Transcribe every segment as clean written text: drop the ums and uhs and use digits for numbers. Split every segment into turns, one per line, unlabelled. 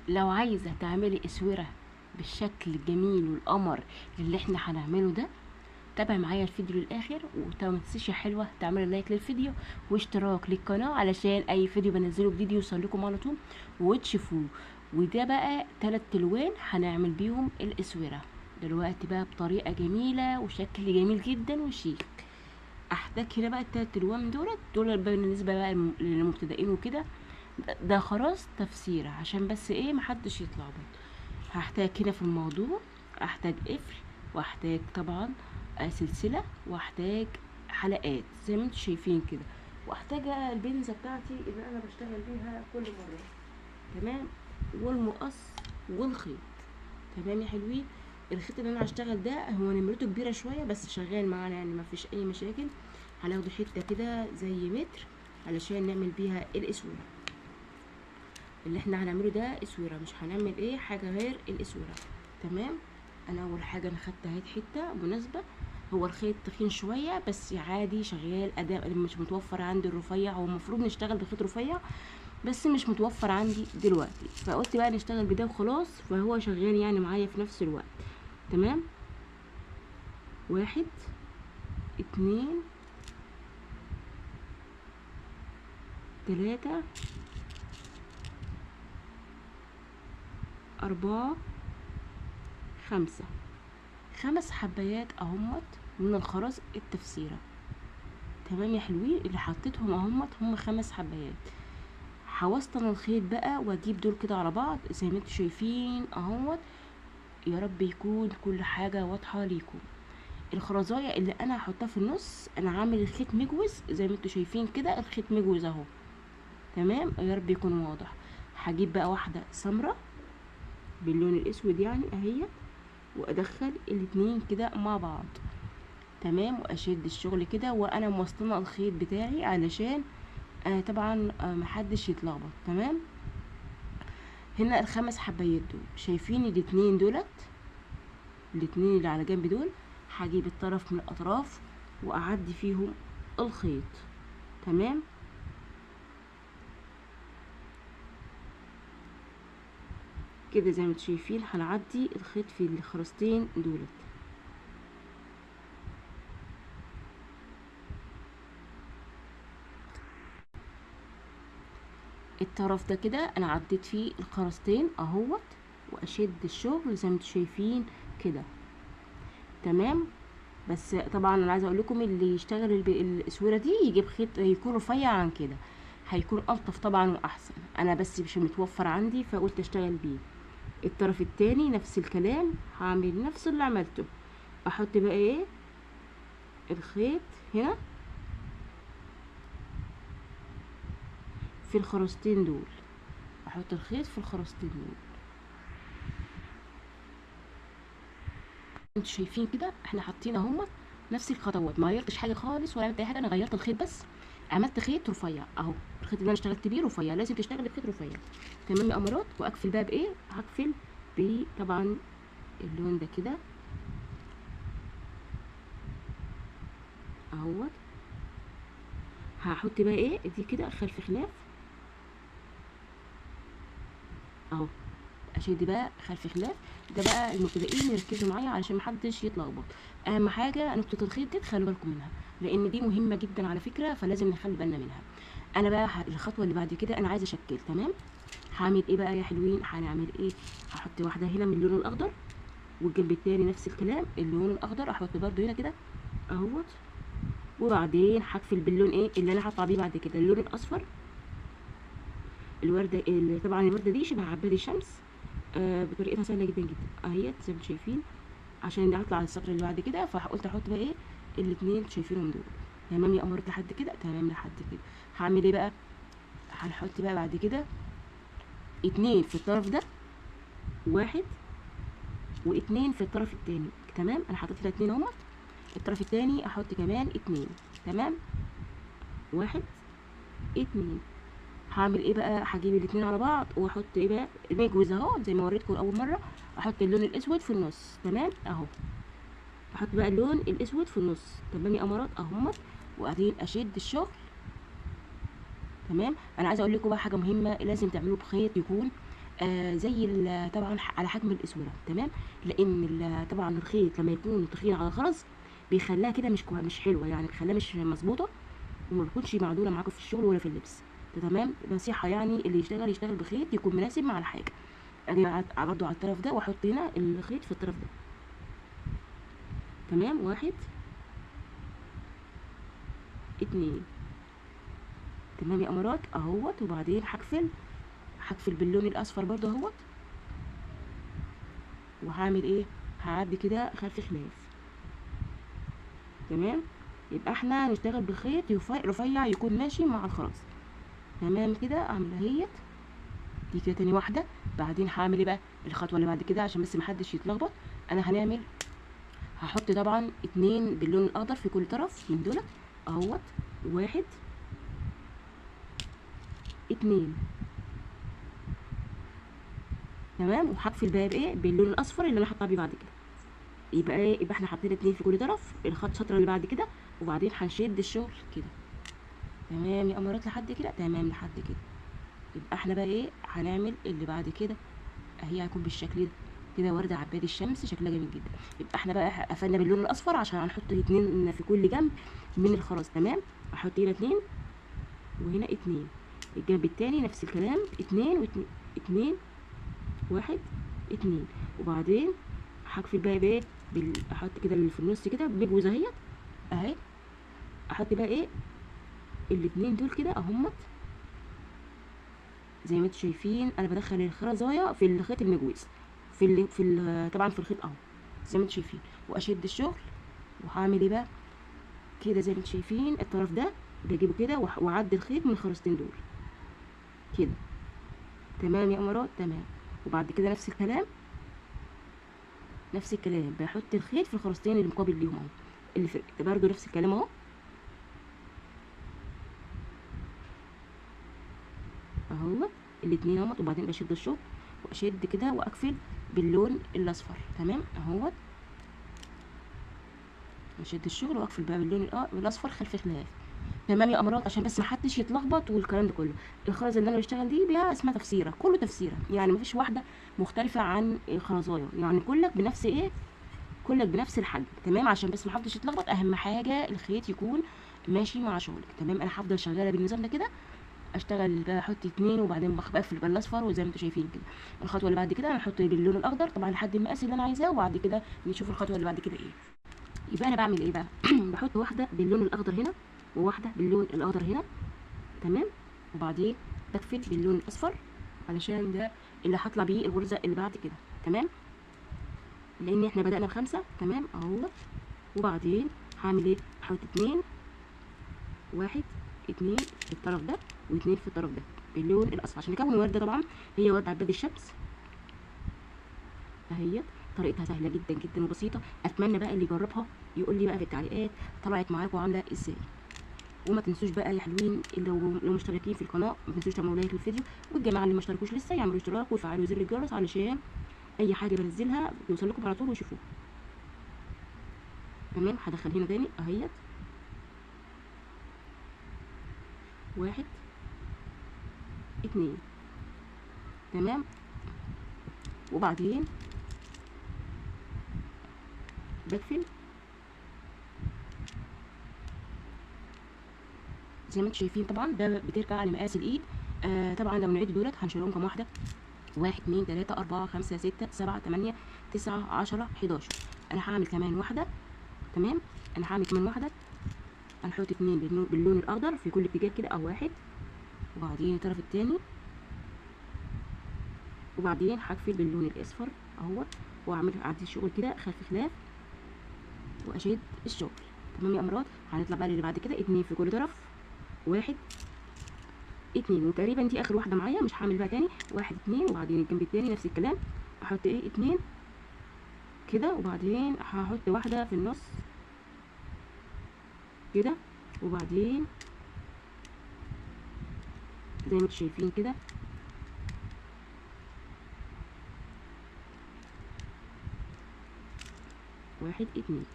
لو عايزة تعملي اسورة بالشكل الجميل والقمر اللي احنا هنعمله ده، تابع معايا الفيديو للاخر، ومتنسيش يا حلوه تعملي لايك للفيديو واشتراك للقناه علشان اي فيديو بنزله جديد يوصل لكم على طول وتشوفوه. وده بقى 3 الوان هنعمل بيهم الاسوره دلوقتي بقى بطريقه جميله وشكل جميل جدا وشيك. احتاج هنا بقى ال3 الوان دول بالنسبه بقى للمبتدئين وكده. ده خلاص تفسير عشان بس ايه محدش يتلخبط. هحتاج هنا في الموضوع، احتاج قفل، واحتاج طبعا سلسلة، واحتاج حلقات زي ما انتم شايفين كده، واحتاج البنزة بتاعتي اللي انا بشتغل بيها كل مرة. تمام. والمقص والخيط. تمام يا حلوين. الخيط اللي انا هشتغل ده هو نمرته كبيرة شوية بس شغال معانا يعني مفيش اي مشاكل. هناخده حتة كده زي متر علشان نعمل بيها الاسورة. اللي احنا هنعمله ده اسوره، مش هنعمل ايه حاجه غير الاسوره. تمام. انا اول حاجه انا خدت اهي حته مناسبه. هو الخيط تخين شويه بس عادي شغال اداء، مش متوفر عندي الرفيع. هو المفروض نشتغل بخيط رفيع بس مش متوفر عندي دلوقتي، فقلت بقى نشتغل بده وخلاص، فهو شغال يعني معايا في نفس الوقت. تمام. 1 2 3 4 5. 5 حبايات اهمت من الخرز التفسيره. تمام يا حلوين. اللي حطيتهم اهمت هم 5 حبايات. هوسطن الخيط بقى واجيب دول كده على بعض زي ما انتم شايفين اهوت. يا رب يكون كل حاجه واضحه ليكم. الخرزايه اللي انا هحطها في النص انا عامل الخيط مجوز زي ما انتم شايفين كده، الخيط مجوز اهو. تمام. يا رب يكون واضح. هجيب بقى واحده سمراء باللون الاسود يعني اهي، وادخل الاتنين كده مع بعض. تمام. واشد الشغل كده وانا موصلة الخيط بتاعي علشان طبعا محدش يتلخبط. تمام. هنا ال5 حبايات دول شايفين الاتنين دولت، الاتنين اللي على جنب دول هجيب الطرف من الاطراف واعدي فيهم الخيط. تمام. كده زي ما انتم شايفين هنعدي الخيط في الخرزتين دولت. الطرف ده كده انا عديت فيه الخرزتين اهوت، واشد الشغل زي ما انتم شايفين كده. تمام. بس طبعا انا عايزه اقول لكم اللي يشتغل الاسوره دي يجيب خيط يكون رفيع عن كده، هيكون الطف طبعا واحسن. انا بس مش متوفر عندي فقلت اشتغل بيه. الطرف التاني نفس الكلام، هعمل نفس اللي عملته. احط بقى ايه الخيط هنا في الخرزتين دول، احط الخيط في الخرزتين دول. انتوا شايفين كده احنا حاطين اهما نفس الخطوات، ما غيرتش حاجه خالص ولا عملت اي حاجه، انا غيرت الخيط بس. عملت خيط رفيع اهو، الخيط اللي انا اشتغلت بيه رفيع، لازم تشتغل بخيط رفيع. تمام يا امارات. واقفل بقى بايه؟ هقفل طبعا اللون ده كده اهوت. هحط بقى ايه دي كده خلف خلاف اهو، اشد بقى خلف خلاف. ده بقى المبتدئين يركزوا معايا علشان محدش يتلخبط. اهم حاجه نقطه الخيط دي تخلوا بالكم منها، لان دي مهمه جدا على فكره، فلازم نخلي بالنا منها. انا بقى الخطوه اللي بعد كده انا عايزه اشكل. تمام. هعمل ايه بقى يا حلوين؟ هنعمل ايه؟ هحط واحده هنا من اللون الاخضر، والجنب التاني نفس الكلام اللون الاخضر، احط برده هنا كده اهوت. وبعدين هقفل باللون ايه اللي انا هطلع بيه بعد كده، اللون الاصفر. الورده اللي طبعا الورده دي شبه عباد الشمس، بطريقتها سهله جدا جدا اهيت زي ما انتم شايفين. عشان ده هطلع على السطر اللي بعد كده فقلت احط بقى ايه الاتنين شايفينهم دول. تمام يا قمرت لحد كده؟ تمام لحد كده. هعمل ايه بقى؟ هنحط بقى بعد كده 2 في الطرف ده، 1 و2 في الطرف التاني. تمام. انا حطيت هنا 2 اهمت، الطرف التاني احط كمان 2. تمام. 1 2. هعمل ايه بقى؟ هجيب الاتنين على بعض واحط ايه بقى المجوز اهو زي ما وريتكم اول مره. احط اللون الاسود في النص. تمام اهو. احط بقى اللون الاسود في النص. تمام يا امارات اهمت. وبعدين اشد الشغل. تمام. انا عايزه اقول لكم بقى حاجه مهمه لازم تعملوه بخيط يكون زي طبعا على حجم الاسوره. تمام. لان طبعا الخيط لما يكون تخين على الخرز بيخليها كده مش حلوه، يعني بيخليها مش مظبوطه، وما بتكونش معدوله معاكم في الشغل ولا في اللبس. تمام. نصيحه يعني اللي يشتغل بخيط يكون مناسب مع الحاجه. اجي برضو على الطرف ده واحط هنا الخيط في الطرف ده. تمام. 1 2. تمام يا امارات اهوت. وبعدين هقفل باللون الاصفر برضو اهوت. وهعمل ايه؟ هعدي كده خلف خلاف. تمام. يبقى احنا نشتغل بخيط رفيع يكون ماشي مع الخرز. تمام كده. اعمل اهيت دي كده تاني واحده. بعدين هعمل ايه بقى الخطوه اللي بعد كده عشان بس محدش يتلخبط؟ انا هحط طبعا 2 باللون الاخضر في كل طرف من دول اهوت. 1 2. تمام. وهقفل بقى بايه؟ باللون الاصفر اللي انا حاطاه بيه بعد كده. يبقى ايه؟ يبقى احنا حاطين 2 في كل طرف الشطره اللي بعد كده. وبعدين هنشد الشغل كده. تمام يا امارات لحد كده. تمام لحد كده. يبقى احنا بقى ايه؟ هنعمل اللي بعد كده اهي هيكون بالشكل ده كده. ورده عباد الشمس شكلها جميل جدا. يبقى احنا بقى قفلنا باللون الاصفر عشان هنحط 2 في كل جنب من الخرز. تمام. احط هنا 2 وهنا 2. الجنب التاني نفس الكلام 2 و2 2 1 2. وبعدين هقفل بقى بايه؟ احط كده اللي في النص كده بجوز اهي. احط بقى ايه؟ الاتنين دول كده اهمت زي ما انتم شايفين. انا بدخل الخرزايه في الخيط المجوز طبعا في الخيط اهو زي ما انتم شايفين. واشد الشغل. وهعمل ايه بقى؟ كده زي ما انتم شايفين الطرف ده بجيبه كده واعدي الخيط من الخرزتين دول كده. تمام يا امارات. تمام. وبعد كده نفس الكلام بحط الخيط في الخرزتين اللي مقابل ليهم اهو اللي في برضه نفس الكلام اهو الاتنين اهوت. وبعدين بشد الشغل واشد كده واقفل باللون الاصفر. تمام اهوت. بشد الشغل واقفل بقى باللون الاصفر خلف خلاف. تمام يا امارات عشان بس محدش يتلخبط والكلام ده كله. الخرز اللي انا بشتغل دي بيها اسمها تفسيره، كله تفسيره، يعني مفيش واحده مختلفه عن خرزايه، يعني كلك بنفس الحجم. تمام. عشان بس محدش يتلخبط. اهم حاجه الخيط يكون ماشي مع شغلك. تمام. انا هفضل شغاله بالنظام ده كده. اشتغل بحط 2 وبعدين بقفل بالاصفر وزي ما انتم شايفين كده. الخطوه اللي بعد كده انا هحط باللون الاخضر طبعا لحد المقاس اللي انا عايزاه. وبعد كده نشوف الخطوه اللي بعد كده ايه. يبقى انا بعمل ايه بقى؟ بحط واحده باللون الاخضر هنا وواحده باللون الاخضر هنا. تمام. وبعدين بقفل باللون الاصفر علشان ده اللي هطلع بيه الغرزه اللي بعد كده. تمام. لان احنا بدأنا ب5. تمام اهو. وبعدين هعمل ايه؟ هحط 2 1 2 في الطرف ده و2 في الطرف ده باللون الاصفر عشان نكون ورده. طبعا هي ورده عباد الشمس اهي. طريقتها سهله جدا جدا وبسيطه. اتمنى بقى اللي يجربها يقول لي بقى في التعليقات طلعت معاكم عامله ازاي. وما تنسوش بقى يا حلوين لو مشتركين في القناه ما تنسوش تعملوا لايك للفيديو. والجماعه اللي ما اشتركوش لسه يعملوا اشتراك ويفعلوا زر الجرس علشان اي حاجه بنزلها يوصل لكم على طول وشوفوها. تمام. هدخل هنا تاني اهيت 1 2. تمام. وبعدين بقفل زي ما انتم شايفين. طبعا ده بترجع لمقاس الايد. طبعا لو نعد دولت هنشيلهم كام واحده؟ 1 2 3 4 5 6 7 8 9 10 11. انا هعمل كمان واحده. تمام. انا هعمل كمان واحده. هنحط 2 باللون الاخضر في كل اتجاه كده او 1. وبعدين الطرف التاني. وبعدين هقفل باللون الاصفر اهو. واعمل اعدي الشغل كده خلف خلاف واشد الشغل. تمام يا امارات. هنطلع بقى اللي بعد كده 2 في كل طرف 1 2. وتقريبا دي اخر واحده معايا مش هعمل بقى تاني. 1 2. وبعدين الجنب التاني نفس الكلام احط 2 كده. وبعدين هحط واحده في النص كده. وبعدين زي ما انتم شايفين كده 1 2.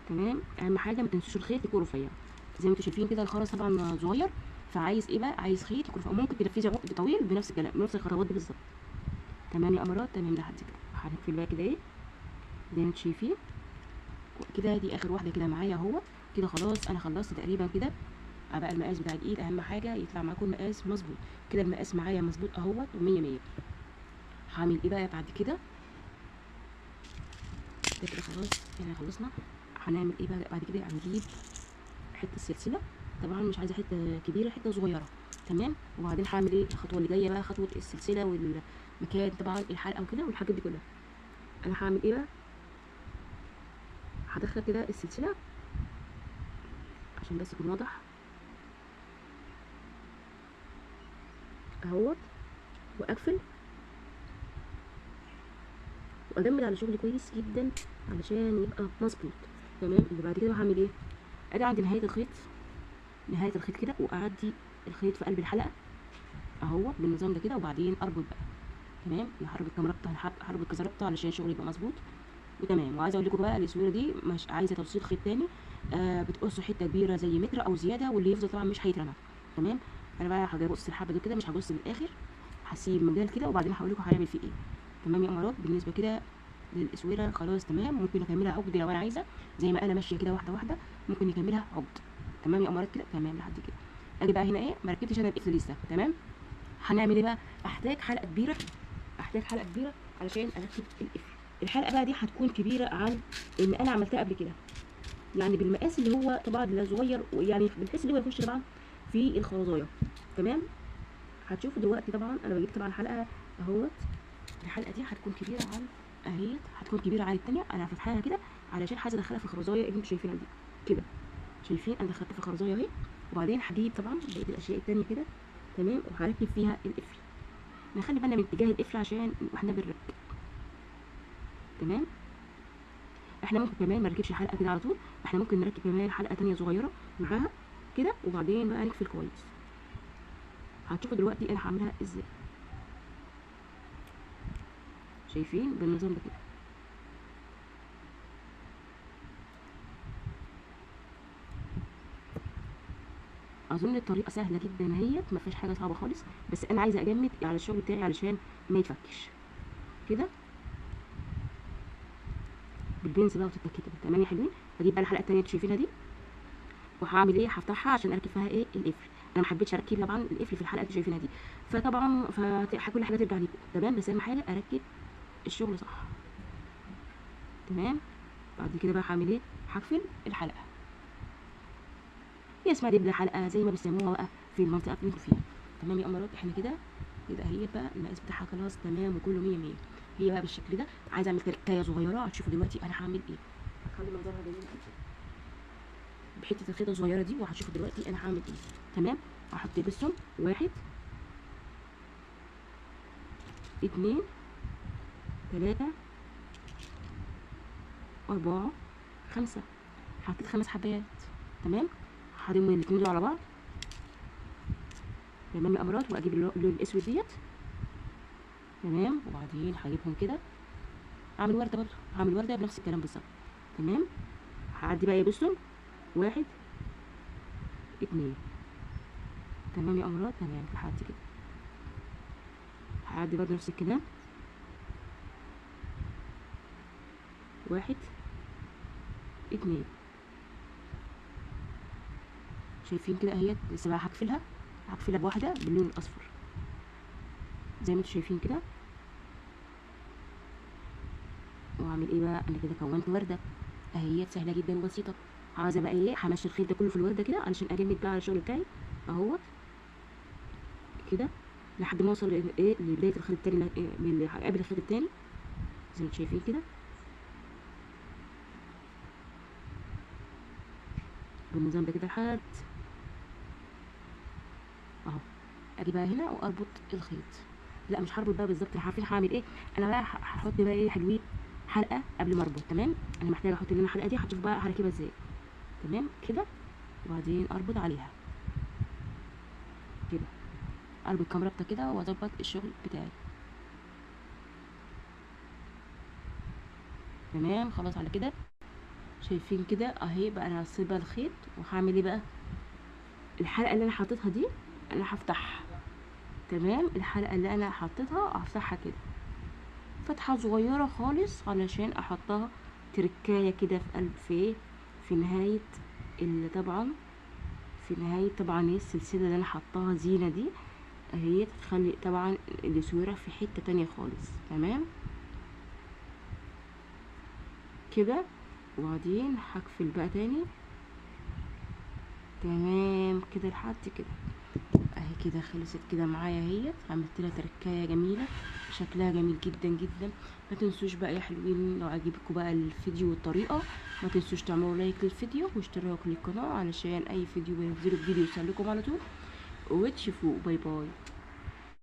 تمام. اهم حاجه ما تنسوش الخيط يكون رفيع زي ما انتم شايفين كده. الخرز طبعا صغير فعايز ايه بقى؟ عايز خيط يكون رفيع. ممكن تنفذي عقد طويل بنفس الكلام بنفس الخطوات دي بالظبط. تمام يا امارات، تمام لحد كده. هنقفل بقى كده ايه زي ما انتم شايفين كده. دي اخر واحده كده معايا اهو. كده خلاص انا خلصت تقريبا كده. بقى المقاس بتاع الايد اهم حاجه يطلع معاكم المقاس مظبوط. كده المقاس معايا مظبوط اهوت ومية مية. هعمل ايه بقى بعد كده؟ ده كده خلاص احنا خلصنا. هنعمل ايه بقى بعد كده؟ هنجيب حته سلسله، طبعا مش عايزه حته كبيره، حته صغيره. تمام. وبعدين هعمل ايه الخطوه اللي جايه بقى؟ خطوه السلسله والمكان طبعا الحلقه وكده والحاجات دي كلها. انا هعمل ايه بقى؟ هدخل كده السلسله عشان بس يكون واضح اهوت، واقفل واجمد على شغلي كويس جدا علشان يبقى مظبوط. تمام. اللي بعد كده هعمل ايه؟ اجي عند نهايه الخيط، نهايه الخيط كده، واعدي الخيط في قلب الحلقه اهو بالنظام ده كده، وبعدين اربط بقى. تمام. هربط كام ربطه؟ هربط كذا ربطه علشان شغلي يبقى مظبوط وتمام. وعايزه اقول لكم بقى الاسوره دي مش عايزه توصيل خيط تاني. بتقصوا حته كبيره زي متر او زياده، واللي يفضل طبعا مش هيترمى. تمام. انا بقى هبص الحبه دول كده، مش هبص للاخر، هسيب مجال كده وبعدين هقول لكم هنعمل فيه ايه. تمام يا امارات. بالنسبه كده للاسوره خلاص تمام. ممكن اكملها عقد لو انا عايزه، زي ما انا ماشيه كده واحده واحده ممكن نكملها عقد. تمام يا امارات كده تمام لحد كده. اجي بقى هنا ايه، ما ركبتش انا القفل لسه. تمام. هنعمل ايه بقى؟ احتاج حلقه كبيره، احتاج حلقه كبيره علشان اركب القفل. الحلقه بقى دي هتكون كبيره عن ان انا عملتها قبل كده، يعني بالمقاس اللي هو طبعا لا صغير، ويعني بالحيث اللي هو يخش طبعا في الخرزايه. تمام. هتشوفوا دلوقتي طبعا انا بجيب طبعا حلقه اهوت. الحلقه دي هتكون كبيره عن اهيت، هتكون كبيره عن الثانيه. انا فاتحاها كده علشان عايزه ادخلها في الخرزايه اللي انتوا شايفينها دي كده. شايفين انا دخلتها في الخرزايه اهي. وبعدين هجيب طبعا بقيه الاشياء الثانيه كده. تمام. وهركب فيها القفل. نخلي بالنا من اتجاه القفل عشان واحنا بنركب. تمام. احنا ممكن كمان ما نركبش الحلقه كده على طول، احنا ممكن نركب كمان حلقه تانية صغيره معاها كده، وبعدين بقى نقفل كويس. هتشوفوا دلوقتي انا هعملها ازاي. شايفين بالنظام ده كده. اظن الطريقه سهله جدا اهيت، ما فيش حاجه صعبه خالص، بس انا عايزه اجمد على الشغل بتاعي علشان ما يتفكش كده بالبنز بقى وتتك كده. تمام يا حلوين. هجيب بقى الحلقه التانية اللي شايفينها دي، وهعمل ايه؟ هفتحها عشان اركب فيها ايه القفل. انا ما حبيتش اركب طبعا القفل في الحلقه اللي شايفينها دي، فطبعا كل حاجه ترجع ليكم. تمام. بس اهم حاجه اركب الشغل صح. تمام. بعد كده بقى هعمل ايه؟ هقفل الحلقه. هي اسمها دبله حلقه زي ما بيسموها بقى في المنطقه اللي انتوا فيها. تمام يا امارات. احنا كده يبقى هي بقى المقاس بتاعها خلاص تمام وكله مية مية. هي بقى بالشكل ده. عايزه اعمل تركايه صغيره، هتشوفوا دلوقتي انا هعمل ايه. هخلي منظرها جميل بحته الخيطه الصغيره دي، وهتشوفوا دلوقتي انا هعمل ايه. تمام. هحط بسهم 1 2 3 4 5. حطيت 5 حبات. تمام. هضم الاتنين دول على بعض. تمام يا امارات. واجيب اللون الاسود ديت. تمام. وبعدين هجيبهم كده، هعمل ورده برضه، هعمل ورده بنفس الكلام بالظبط. تمام. هعدي بقى بصوا 1 2. تمام يا امارات. تمام. هعدي كده، هعدي برضه نفس الكلام 1 2. شايفين كده اهيت. لسه بقى هقفلها بواحده باللون الاصفر زي ما انتوا شايفين كده. واعمل ايه بقى؟ انا كده كونت ورده اهيت سهله جدا وبسيطه. عايزه بقى ايه؟ همشي الخيط ده كله في الورده كده علشان اجمد بقى على الشغل بتاعي اهوت كده لحد ما اوصل ايه لبدايه الخيط التاني من قبل الخيط التاني زي ما انتوا شايفين كده بالنظام ده كده لحد اهو. اجي بقى هنا واربط الخيط. لا مش هربط بقى بالظبط. عارفين هعمل ايه؟ انا بقى هحط بقى ايه حلوين حلقه قبل ما اربط. تمام. انا محتاجه احط لنا الحلقه دي، هشوف بقى هركبها ازاي. تمام كده. وبعدين اربط عليها كده، اربط كام ربطه كده واظبط الشغل بتاعي. تمام. خلاص على كده. شايفين كده اهي بقى. انا هسيب بقى الخيط وهعمل ايه بقى؟ الحلقه اللي انا حاططها دي انا هفتحها. تمام. الحلقه اللي انا حطيتها هفتحها كده فتحة صغيرة خالص علشان احطها تركاية كده في قلب في نهاية طبعا في نهاية طبعا السلسلة اللي انا حطاها زينة دي اهي، تخلي طبعا الاسوره في حته تانية خالص. تمام كده، وبعدين هقفل بقى تاني. تمام كده لحد كده اهي كده خلصت كده معايا اهي. عملت لها تركايه جميله، شكلها جميل جدا جدا. ما تنسوش بقى يا حلوين، لو عجبكم بقى الفيديو والطريقه ما تنسوش تعملوا لايك للفيديو واشتراك للقناه علشان اي فيديو بينزله جديد يوصل لكم على طول. وتشوفوا باي باي.